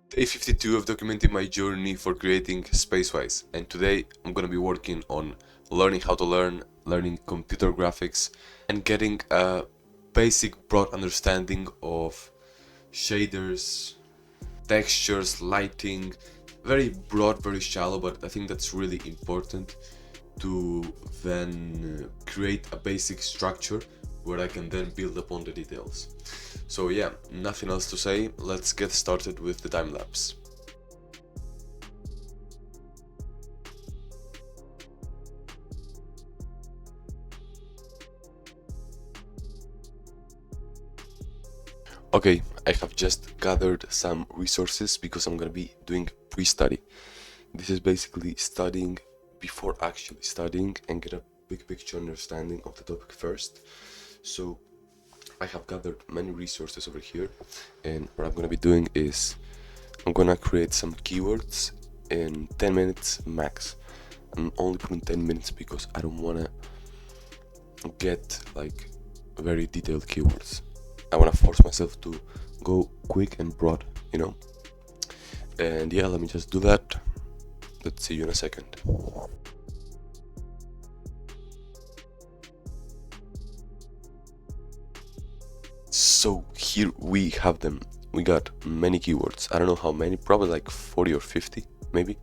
Day 52 of documenting my journey for creating SpaceWise, and today I'm gonna be working on learning how to learning computer graphics, and getting a basic broad understanding of shaders, textures, lighting. Very broad, very shallow, but I think that's really important to then create a basic structure where I can then build upon the details. So yeah, nothing else to say, let's get started with the time lapse. Okay, I have just gathered some resources because I'm gonna be doing pre-study. This is basically studying before actually studying and get a big picture understanding of the topic first. So I have gathered many resources over here, and what I'm gonna be doing is I'm gonna create some keywords in 10 minutes max. I'm only putting 10 minutes because I don't wanna get like very detailed keywords. I wanna force myself to go quick and broad, you know? And yeah, let me just do that. Let's see you in a second. So here we have them. We got many keywords. I don't know how many, probably like 40 or 50 maybe.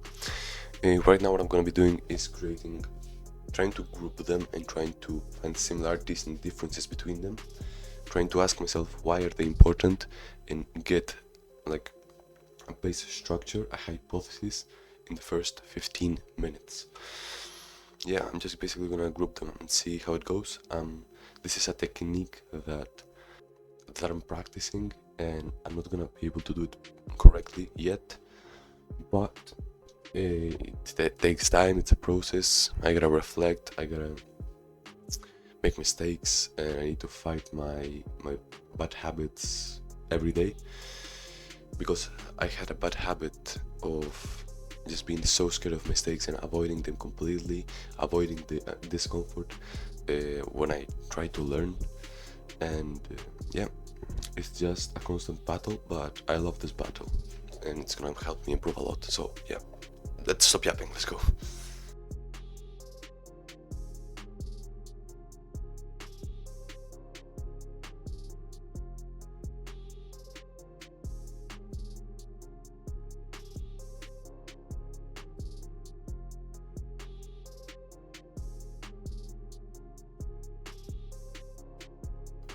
Right now what I'm gonna be doing is trying to group them and trying to find similarities and differences between them, trying to ask myself why are they important and get like a base structure, a hypothesis in the first 15 minutes. Yeah, I'm just basically gonna group them and see how it goes. This is a technique that I'm practicing, and I'm not gonna be able to do it correctly yet, but it takes time. It's a process. I gotta reflect, I gotta make mistakes, and I need to fight my bad habits every day, because I had a bad habit of just being so scared of mistakes and avoiding them completely, avoiding the discomfort when I try to learn. And yeah, it's just a constant battle, but I love this battle and it's gonna help me improve a lot. So yeah, let's stop yapping, let's go.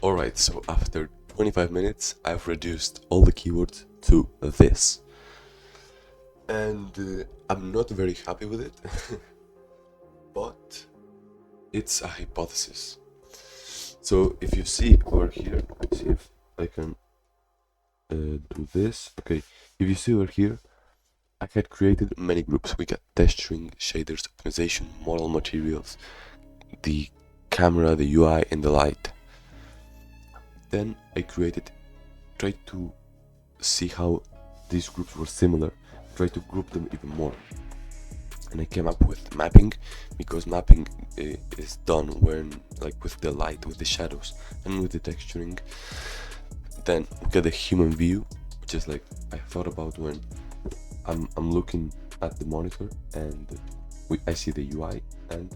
Alright, so after 25 minutes I've reduced all the keywords to this, and I'm not very happy with it but it's a hypothesis. So if you see over here, let's see if I can do this. Okay, if you see over here, I had created many groups. We got texturing, shaders, optimization, model materials, the camera, the UI, and the light. Then I tried to see how these groups were similar, tried to group them even more. And I came up with mapping, because mapping is done when, like, with the light, with the shadows, and with the texturing. Then we got the human view, which is like I thought about when I'm looking at the monitor and I see the UI, and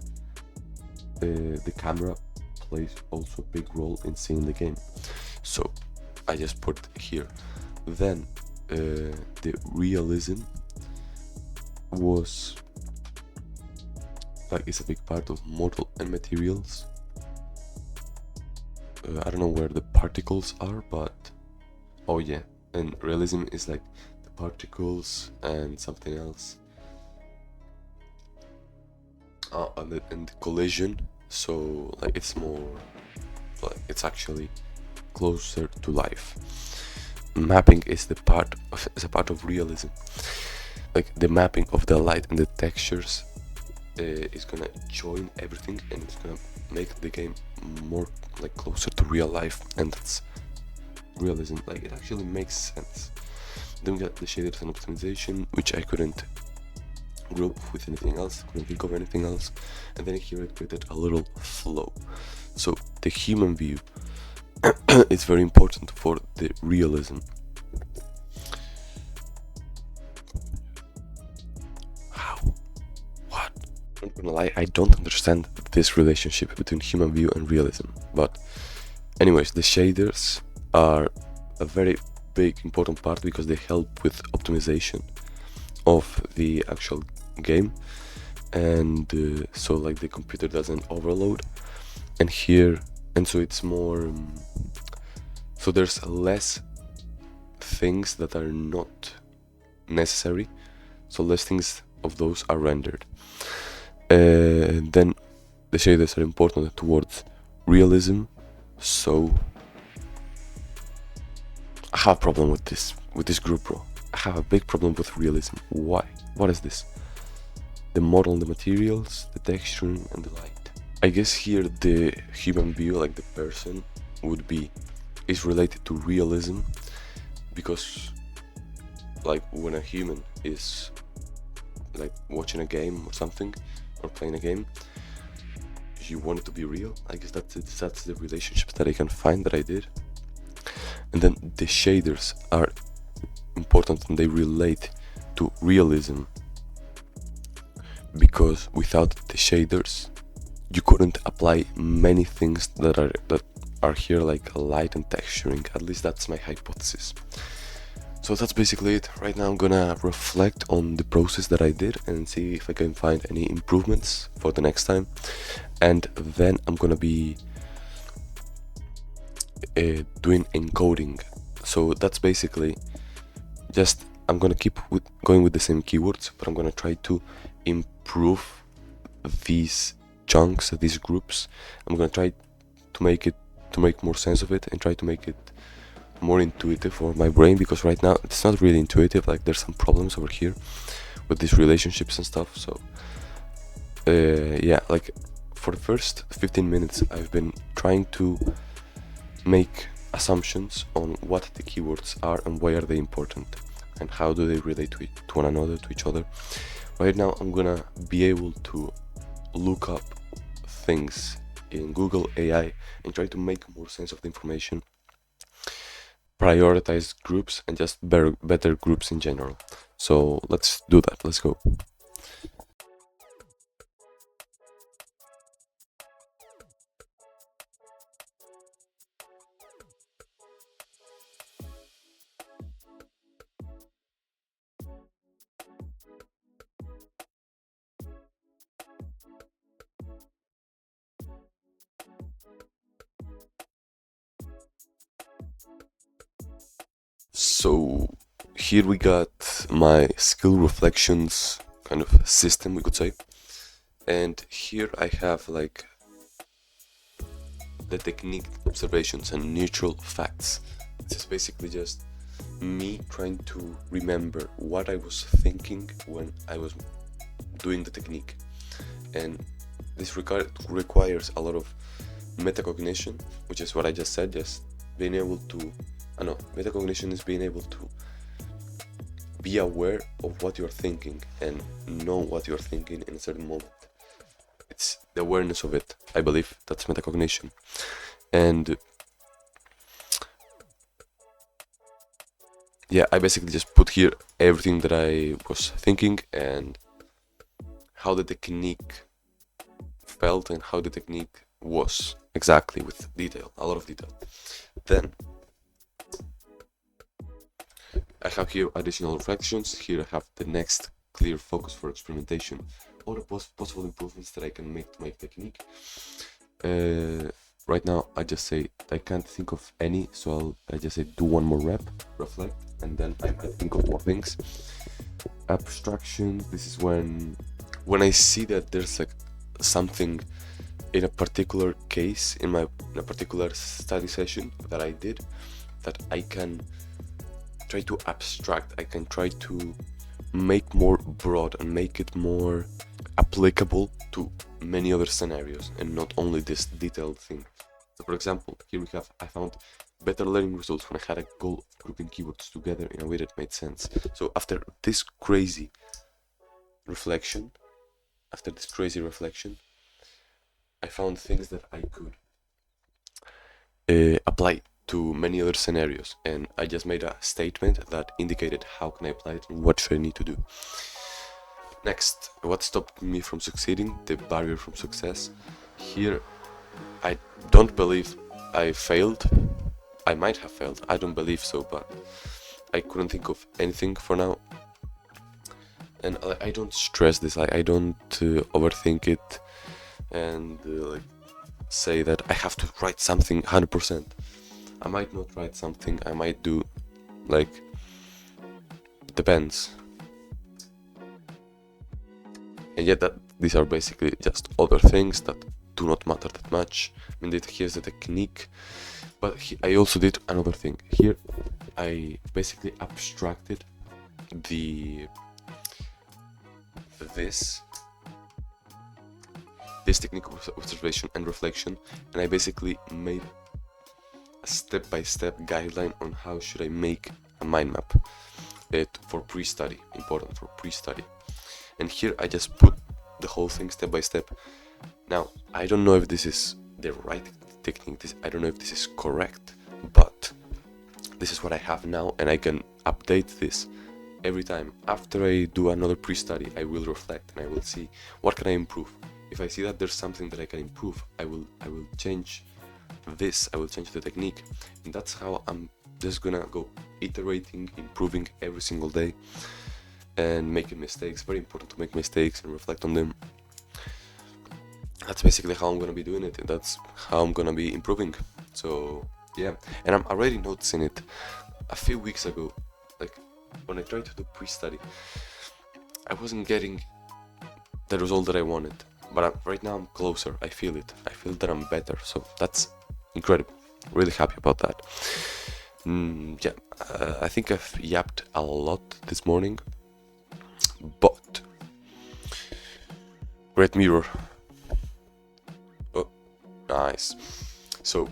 the camera plays also a big role in seeing the game. So I just put it here. Then the realism was like, it's a big part of model and materials. I don't know where the particles are, but oh yeah, and realism is like the particles and something else. And the collision, so like it's more, like it's actually closer to life. Mapping is a part of realism. Like the mapping of the light and the textures is gonna join everything, and it's gonna make the game more like closer to real life, and that's realism. Like, it actually makes sense. Then we got the shaders and optimization, which I couldn't group with anything else, couldn't think of anything else. And then here I created a little flow. So the human view is very important for the realism. not gonna lie, I don't understand this relationship between human view and realism. But anyways, the shaders are a very big important part because they help with optimization of the actual game, and so like the computer doesn't overload, and so it's more so there's less things that are not necessary, so less things of those are rendered. Then the shaders are important towards realism. So I have a problem with this group, bro. I have a big problem with realism. Why? What is this? The model, the materials, the texturing, and the light. I guess here the human view, like the person, is related to realism, because like when a human is like watching a game or something, or playing a game, you want it to be real. I guess that's the relationships that I can find, that I did. And then the shaders are important and they relate to realism, because without the shaders you couldn't apply many things that are here, like light and texturing. At least that's my hypothesis. So that's basically it. Right now I'm gonna reflect on the process that I did and see if I can find any improvements for the next time, and then I'm gonna be doing encoding. So that's basically just, I'm gonna keep going with the same keywords, but I'm gonna try to improve these chunks, these groups. I'm gonna try to make more sense of it and try to make it more intuitive for my brain, because right now it's not really intuitive. Like there's some problems over here with these relationships and stuff. So yeah, like for the first 15 minutes I've been trying to make assumptions on what the keywords are and why are they important and how do they relate to one another, to each other. Right now I'm gonna be able to look up things in Google AI and try to make more sense of the information, prioritize groups, and just better groups in general. So let's do that. Let's go. So here we got my skill reflections kind of system, we could say. And here I have like the technique, observations, and neutral facts. This is basically just me trying to remember what I was thinking when I was doing the technique. And this requires a lot of metacognition, which is what I just said, just being able to, metacognition is being able to be aware of what you're thinking and know what you're thinking in a certain moment. It's the awareness of it, I believe. That's metacognition. And yeah, I basically just put here everything that I was thinking and how the technique felt and how the technique was exactly, with detail, a lot of detail. Then I have here additional reflections. Here I have the next clear focus for experimentation, all the possible improvements that I can make to my technique. Right now I just say I can't think of any, so I just say do one more rep, reflect, and then I might think of more things. Abstraction, this is when I see that there's like something in a particular case, in a particular study session that I did, that I can try to abstract, I can try to make more broad and make it more applicable to many other scenarios and not only this detailed thing. So for example, here we have, I found better learning results when I had a goal of grouping keywords together in a way that made sense. So after this crazy reflection, I found things that I could apply to many other scenarios, and I just made a statement that indicated how can I apply it and what should I need to do. Next, what stopped me from succeeding? The barrier from success. Here, I don't believe I failed. I might have failed, I don't believe so, but I couldn't think of anything for now. And I don't stress this, I don't overthink it and like say that I have to write something 100%. I might not write something, I might do, like, depends. And yet that these are basically just other things that do not matter that much. I mean, here's the technique, but I also did another thing. Here I basically abstracted this technique of observation and reflection, and I basically made a step-by-step guideline on how should I make a mind map for pre-study, important for pre-study. And here I just put the whole thing step by step. Now, I don't know if this is the right technique, I don't know if this is correct, but this is what I have now, and I can update this every time. After I do another pre-study, I will reflect and I will see what can I improve. If I see that there's something that I can improve, I will change this, I will change the technique, and that's how I'm just gonna go iterating, improving every single day, and making mistakes. Very important to make mistakes and reflect on them. That's basically how I'm gonna be doing it, and that's how I'm gonna be improving. So yeah, and I'm already noticing it. A few weeks ago, like when I tried to do pre-study, I wasn't getting the result that I wanted, but right now I'm closer. I feel it, I feel that I'm better, so that's incredible. Really happy about that. I think I've yapped a lot this morning, but great mirror. Oh, nice. So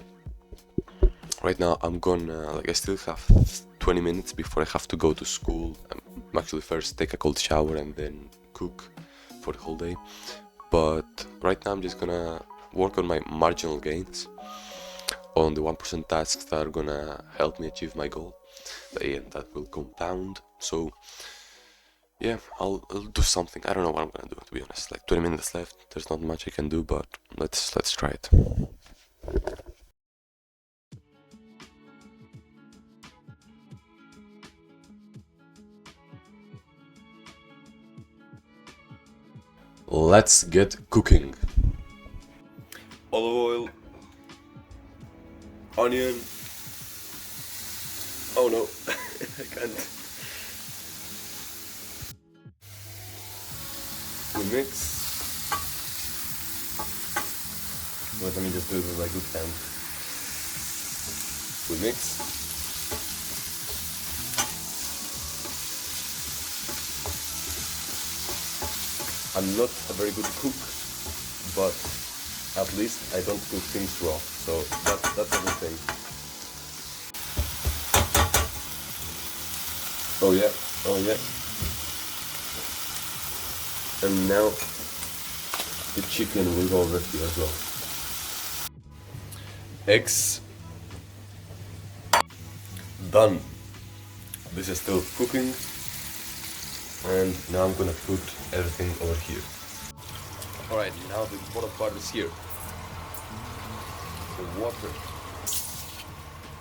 right now I'm gonna, like, I still have 20 minutes before I have to go to school. I'm actually first take a cold shower and then cook for the whole day. But right now I'm just gonna work on my marginal gains, on the 1% tasks that are gonna help me achieve my goal, and that will compound. So yeah, I'll do something. I don't know what I'm gonna do, to be honest. Like 20 minutes left, there's not much I can do, but let's try it. Let's get cooking. Olive oil, onion. Oh no, I can't. We mix. Wait, let me just do it with my good hand. We mix. I'm not a very good cook, but at least I don't cook things raw, so that's a good thing. Oh yeah, oh yeah. And now the chicken will go over here as well. Eggs done. This is still cooking, and now I'm gonna put everything over here. Alright, now the pot of butter is here. The water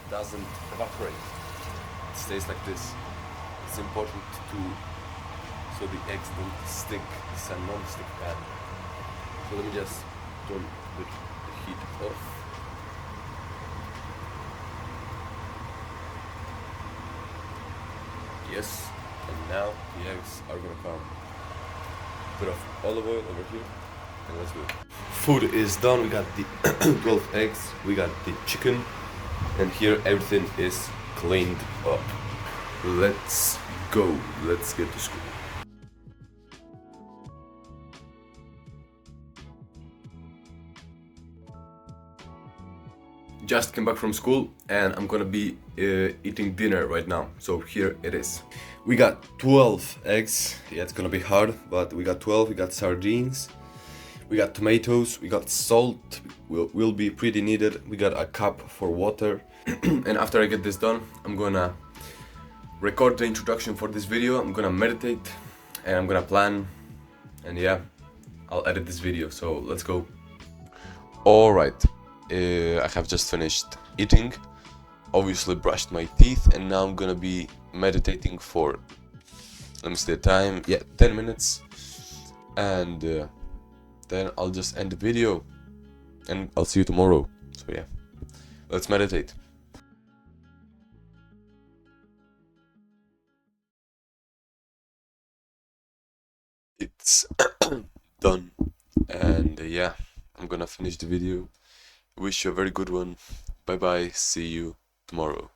doesn't evaporate, it stays like this. It's important so the eggs don't stick. It's a non-stick pan. So let me just turn the heat off. Yes, and now the eggs are gonna come. Bit of olive oil over here, and let's do it. Food is done. We got the 12 eggs, we got the chicken, and here everything is cleaned up. Let's go. Let's get to school. Just came back from school and I'm gonna be eating dinner right now. So here it is. We got 12 eggs. Yeah, it's gonna be hard, but we got 12. We got sardines. We got tomatoes. We got salt. Will be pretty needed. We got a cup for water. And after I get this done, I'm gonna record the introduction for this video. I'm gonna meditate and I'm gonna plan And yeah, I'll edit this video, so let's go. Alright, I have just finished eating, obviously brushed my teeth, and now I'm gonna be meditating for, let me see the time, yeah, 10 minutes, and then I'll just end the video, and I'll see you tomorrow. So yeah, let's meditate. It's done, and yeah, I'm gonna finish the video. Wish you a very good one. Bye bye, see you tomorrow.